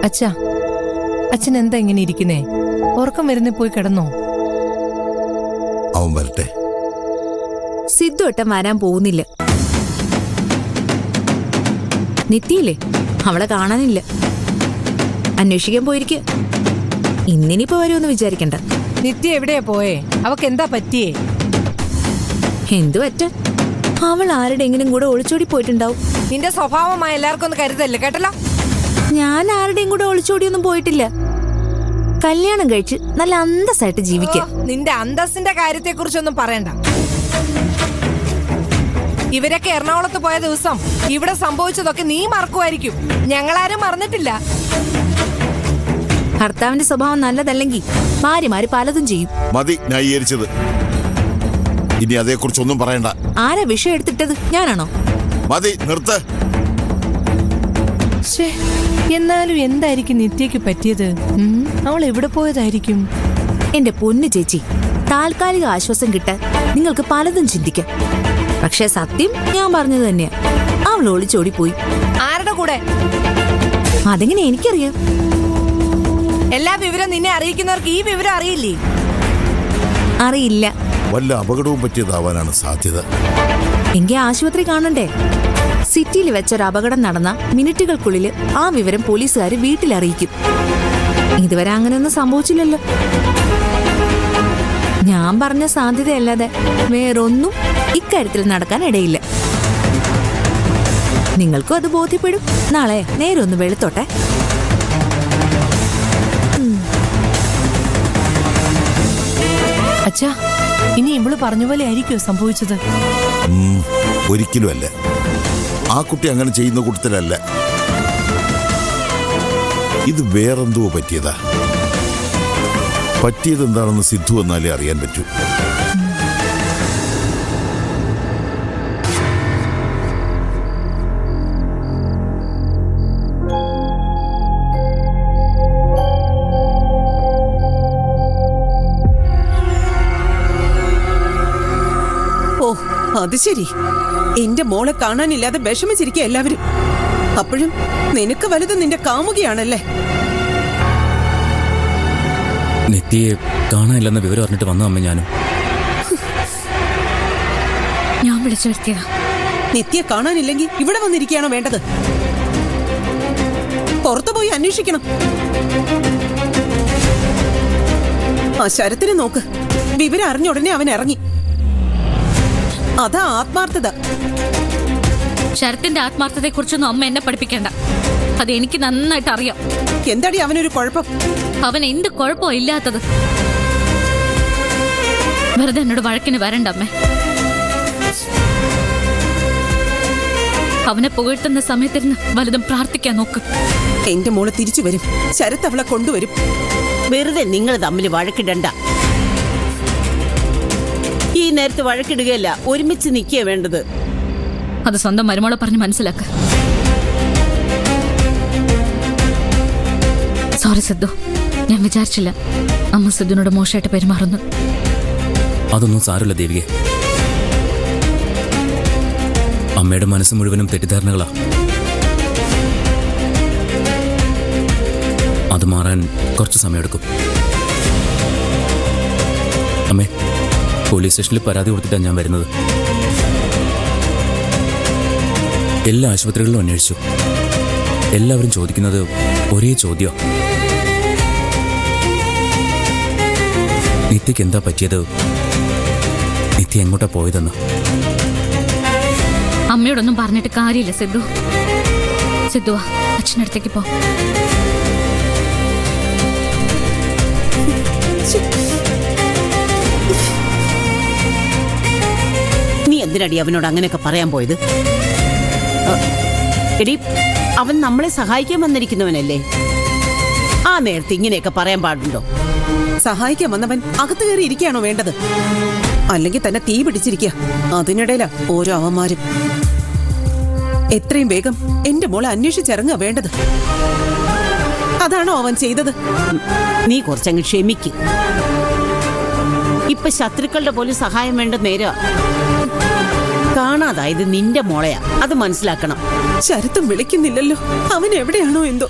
അച്ഛാ, അച്ഛൻ എന്താ ഇങ്ങനെ ഇരിക്കുന്നേ? ഉറക്കം വരുന്നേ, പോയി കിടന്നോ? അവൻ വരട്ടെ. സിദ്ധു ഏട്ടൻ വരാൻ പോകുന്നില്ല. നിത്യയില്ലേ, അവളെ കാണാനില്ല. അന്വേഷിക്കാൻ പോയിരിക്കുക. ഇന്നിനിപ്പോ വരുമെന്ന് വിചാരിക്കണ്ട. നിത്യ എവിടെയാ പോയേ? അവക്ക് എന്താ പറ്റിയേ? എന്തു പറ്റ? അവൾ ആരുടെയെങ്കിലും കൂടെ ഒളിച്ചോടി പോയിട്ടുണ്ടാവും. നിന്റെ സ്വഭാവമായ എല്ലാവർക്കും ഒന്ന് കരുതല്ലേ, കേട്ടല്ലോ? ഞാൻ ആരുടെയും കൂടെ ഒളിച്ചോടിയൊന്നും പോയിട്ടില്ല. കല്യാണം കഴിച്ച് നല്ല അന്തസ്സായിട്ട് ജീവിക്കാം. നിന്റെ അന്തസ്സിന്റെ കാര്യത്തെ കുറിച്ചൊന്നും പറയണ്ട. ഇവരൊക്കെ എറണാകുളത്ത് പോയ ദിവസം ഇവിടെ സംഭവിച്ചതൊക്കെ നീ മറക്കുമായിരിക്കും. ഞങ്ങളാരും മറന്നിട്ടില്ല. ഭർത്താവിന്റെ സ്വഭാവം നല്ലതല്ലെങ്കിൽ ഭാര്യമാര് പലതും ചെയ്യും. മതി ന്യായീകരിച്ചത്. ഇനി അതേക്കുറിച്ചൊന്നും പറയണ്ട. ആരാ വിഷയം എടുത്തിട്ടത്? ഞാനാണോ? മതി, നിർത്ത്. എന്നാലും എന്തായിരിക്കും നിത്യക്ക് പറ്റിയത്? അവൾ എവിടെ പോയതായിരിക്കും? എന്റെ പൊന്നു ചേച്ചി, താൽക്കാലിക ആശ്വാസം കിട്ടാൻ നിങ്ങൾക്ക് പലതും ചിന്തിക്കാം. പക്ഷെ സത്യം ഞാൻ പറഞ്ഞത് തന്നെയാ. അവൾ ഒളിച്ചോടി പോയി. ആരുടെ കൂടെ? അതെങ്ങനെ എനിക്കറിയാം? എല്ലാ വിവരം നിന്നെ അറിയിക്കുന്നവർക്ക് ഈ വിവരം അറിയില്ലേ? അറിയില്ല. വല്ല അപകടവും പറ്റിയതാവാനാണ് സാധ്യത. എങ്കിൽ ആശുപത്രി കാണണ്ടേ? സിറ്റിയിൽ വെച്ചൊരു അപകടം നടന്ന മിനിറ്റുകൾക്കുള്ളിൽ ആ വിവരം പോലീസുകാർ വീട്ടിലറിയിക്കും. ഇതുവരെ അങ്ങനെയൊന്നും സംഭവിച്ചില്ലല്ലോ. ഞാൻ പറഞ്ഞ സാധ്യതയല്ലാതെ വേറൊന്നും ഇക്കാര്യത്തിൽ നടക്കാൻ ഇടയില്ല. നിങ്ങൾക്കും അത് ബോധ്യപ്പെടും. നാളെ നേരെ ഒന്ന് വെളുത്തോട്ടെ. അച്ഛാ, ഇനി ഇവള് പറഞ്ഞ പോലെ ആയിരിക്കുമോ സംഭവിച്ചത്? ഒരിക്കലും അല്ല. ആ കുട്ടി അങ്ങനെ ചെയ്യുന്ന കൂട്ടത്തിലല്ല. ഇത് വേറെന്തോ പറ്റിയതാ. പറ്റിയതെന്താണെന്ന് സിദ്ധു എന്നാലേ അറിയാൻ പറ്റൂ. ഓ, അത് ശരി. എന്റെ മോളെ കാണാനില്ലാതെ വിഷമിച്ചിരിക്കുക എല്ലാവരും. അപ്പോഴും നിനക്ക് വലുത് നിന്റെ കാമുകിയാണല്ലേ? നിത്യയെ കാണാനില്ലെന്ന വിവരം അറിഞ്ഞിട്ട് വന്ന അമ്മ ഞാനും. ഞാൻ വിളിച്ചു വരുത്തിയതാ. നിത്യയെ കാണാനില്ലെങ്കിൽ ഇവിടെ വന്നിരിക്കുകയാണോ വേണ്ടത്? പുറത്തു പോയി അന്വേഷിക്കണം. ആ ശരത്തിനെ നോക്ക്. വിവരം അറിഞ്ഞ ഉടനെ അവൻ ഇറങ്ങി. അതാ ആത്മാർത്ഥത. ശരത്തിന്റെ ആത്മാർത്ഥത്തെ കുറിച്ചൊന്നും അമ്മ എന്നെ പഠിപ്പിക്കണ്ട. അത് എനിക്ക് നന്നായിട്ട് അറിയാം. എന്താടി അവനൊരു കുഴപ്പം? അവൻ എന്ത് കുഴപ്പമോ ഇല്ലാത്തത്. വെറുതെ എന്നോട് വഴക്കിന് വരണ്ട അമ്മേ. അവനെ പുകഴ്ത്തുന്ന സമയത്തിരുന്ന് വലുതും പ്രാർത്ഥിക്കാൻ നോക്ക്. എന്റെ മോള് തിരിച്ചു വരും. ശരത്ത് അവളെ കൊണ്ടുവരും. വെറുതെ നിങ്ങൾ തമ്മിൽ വഴക്കിടണ്ട. ഈ നേരത്ത് വഴക്കിടുകയല്ല, ഒരുമിച്ച് നിൽക്കുക വേണ്ടത്. അത് സ്വന്തം മരുമോളെ പറഞ്ഞ് മനസ്സിലാക്ക. സോറി സിദ്ധു, ഞാൻ വിചാരിച്ചില്ല അമ്മ സിദ്ധുനോട് മോശമായിട്ട് പെരുമാറുന്നു. അതൊന്നും സാരമില്ല ദേവികെ. അമ്മയുടെ മനസ്സ് മുഴുവനും തെറ്റിദ്ധാരണകളാ. അത് മാറാൻ കുറച്ച് സമയമെടുക്കും. അമ്മേ, പോലീസ് സ്റ്റേഷനിൽ പരാതി കൊടുത്തിട്ടാണ് ഞാൻ വരുന്നത്. എല്ലാ ആശുപത്രികളിലും അന്വേഷിച്ചു. എല്ലാവരും ചോദിക്കുന്നത് ഒരേ ചോദ്യം. നിത്യക്ക് എന്താ പറ്റിയത്? നിത്യ എങ്ങോട്ടാ പോയതെന്ന്. അമ്മയോടൊന്നും പറഞ്ഞിട്ട് കാര്യമില്ല സിദ്ധു. സിദ്ധുവാ, അച്ഛനടുത്തേക്ക് പോ. നീ എന്തിനടി അവനോട് അങ്ങനെയൊക്കെ പറയാൻ പോയത്? എടി, അവൻ നമ്മളെ സഹായിക്കാൻ വന്നിരിക്കുന്നവനല്ലേ? ആ നേരത്തെ ഇങ്ങനെയൊക്കെ പറയാൻ പാടുണ്ടോ? സഹായിക്കാൻ വന്നവൻ അകത്ത് കയറി ഇരിക്കുകയാണോ വേണ്ടത്? അല്ലെങ്കിൽ തന്നെ തീ പിടിച്ചിരിക്കുക. അതിനിടയിലാ ഓരോ അവന്മാരും. എത്രയും വേഗം എന്റെ മോളെ അന്വേഷിച്ചിറങ്ങുക വേണ്ടത്. അതാണോ അവൻ ചെയ്തത്? നീ കുറച്ചങ്ങ് ക്ഷമിക്ക്. ഇപ്പൊ ശത്രുക്കളുടെ പോലും സഹായം വേണ്ട നേരം. കാണാതായത് നിന്റെ മോളെയാ, അത് മനസ്സിലാക്കണം. ശരത്തും വിളിക്കുന്നില്ലല്ലോ, അവൻ എവിടെയാണോ എന്തോ.